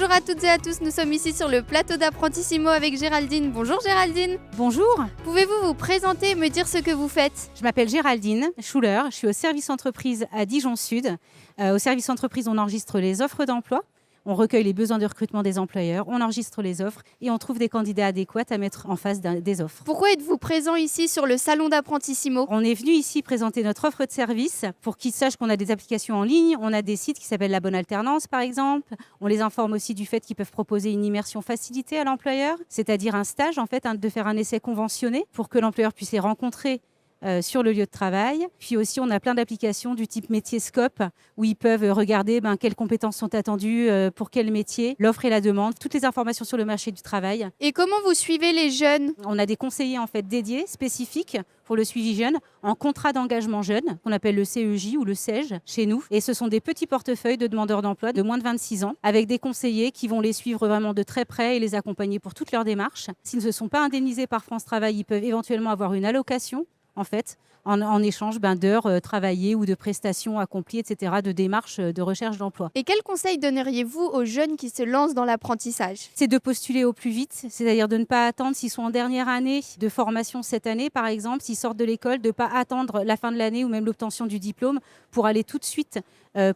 Bonjour à toutes et à tous, nous sommes ici sur le plateau d'Apprentissimo avec Géraldine. Bonjour Géraldine. Bonjour, Pouvez-vous vous présenter et me dire ce que vous faites? je m'appelle Géraldine Schuller, je suis au service entreprise à Dijon Sud. Au service entreprise, on enregistre les offres d'emploi, on recueille les besoins de recrutement des employeurs, on enregistre les offres et on trouve des candidats adéquats à mettre en face des offres. Pourquoi êtes-vous présent ici sur le salon d'Apprentissimo? On est venu ici présenter notre offre de service pour qu'ils sachent qu'on a des applications en ligne, on a des sites qui s'appellent La Bonne Alternance par exemple. On les informe aussi du fait qu'ils peuvent proposer une immersion facilitée à l'employeur, c'est-à-dire un stage en fait, de faire un essai conventionné pour que l'employeur puisse les rencontrer sur le lieu de travail. Puis aussi, on a plein d'applications du type métier Scope où ils peuvent regarder quelles compétences sont attendues pour quel métier, l'offre et la demande, toutes les informations sur le marché du travail. Et comment vous suivez les jeunes? On a des conseillers en fait dédiés, spécifiques pour le suivi jeune, en contrat d'engagement jeune, qu'on appelle le CEJ ou le CEJ chez nous. Et ce sont des petits portefeuilles de demandeurs d'emploi de moins de 26 ans, avec des conseillers qui vont les suivre vraiment de très près et les accompagner pour toutes leurs démarches. S'ils ne sont pas indemnisés par France Travail, ils peuvent éventuellement avoir une allocation en fait, en échange d'heures travaillées ou de prestations accomplies, etc., de démarches de recherche d'emploi. Et quels conseils donneriez-vous aux jeunes qui se lancent dans l'apprentissage? C'est de postuler au plus vite, c'est-à-dire de ne pas attendre s'ils sont en dernière année de formation cette année, par exemple, s'ils sortent de l'école, de ne pas attendre la fin de l'année ou même l'obtention du diplôme pour aller tout de suite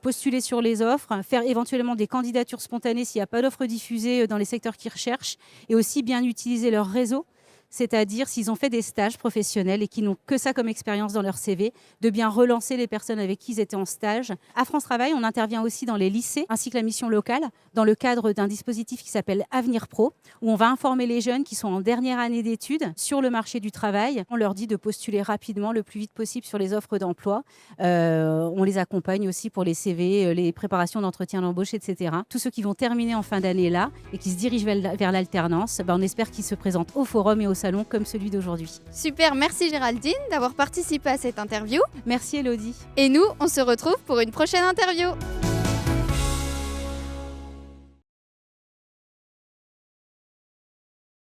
postuler sur les offres, faire éventuellement des candidatures spontanées s'il n'y a pas d'offres diffusées dans les secteurs qu'ils recherchent et aussi bien utiliser leur réseau. C'est-à-dire s'ils ont fait des stages professionnels et qu'ils n'ont que ça comme expérience dans leur CV, de bien relancer les personnes avec qui ils étaient en stage. À France Travail, on intervient aussi dans les lycées ainsi que la mission locale dans le cadre d'un dispositif qui s'appelle Avenir Pro, où on va informer les jeunes qui sont en dernière année d'études sur le marché du travail. On leur dit de postuler rapidement, le plus vite possible sur les offres d'emploi. On les accompagne aussi pour les CV, les préparations d'entretien d'embauche, etc. Tous ceux qui vont terminer en fin d'année là et qui se dirigent vers l'alternance, on espère qu'ils se présentent au forum et au salon comme celui d'aujourd'hui. Super, merci Géraldine d'avoir participé à cette interview. Merci Elodie. Et nous, on se retrouve pour une prochaine interview.